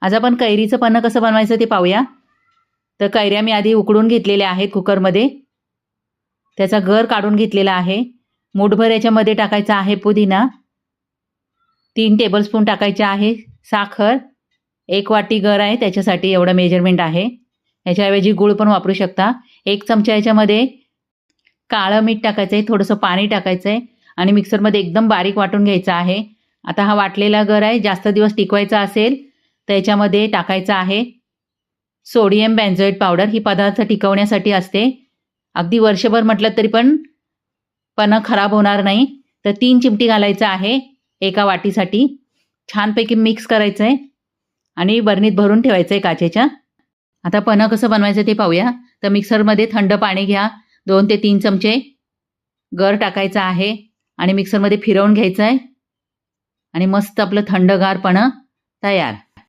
आज आपण कैरीचं पन्हं कसं बनवायचं ते पाहूया. तर कैऱ्या मी आधी उकडून घेतलेल्या आहेत कुकरमध्ये. त्याचा गर काढून घेतलेला आहे. मूठभर याच्यामध्ये टाकायचा आहे पुदिना. 3 टेबलस्पून टाकायचे आहे साखर. 1 वाटी गर आहे त्याच्यासाठी एवढं मेजरमेंट आहे. याच्याऐवजी गूळ पण वापरू शकता. 1 चमचा याच्यामध्ये काळं मीठ टाकायचं आहे, थोडंसं पाणी टाकायचं आहे आणि मिक्सरमध्ये एकदम बारीक वाटून घ्यायचं आहे. आता हा वाटलेला गर आहे, जास्त दिवस टिकवायचा असेल तर याच्यामध्ये टाकायचं आहे सोडियम बेन्झोएट पावडर. ही पदार्थ टिकवण्यासाठी असते. अगदी वर्षभर म्हटलं तरी पण पन्हं खराब होणार नाही. तर 3 चिमटी घालायचं आहे एका वाटीसाठी. छानपैकी मिक्स करायचं आहे आणि बरणीत भरून ठेवायचं आहे काचेच्या. आता पन्हं कसं बनवायचं ते पाहूया. तर मिक्सरमध्ये थंड पाणी घ्या. 2 ते 3 चमचे गर टाकायचं आहे आणि मिक्सरमध्ये फिरवून घ्यायचं आहे आणि मस्त आपलं थंडगार पन्हं तयार.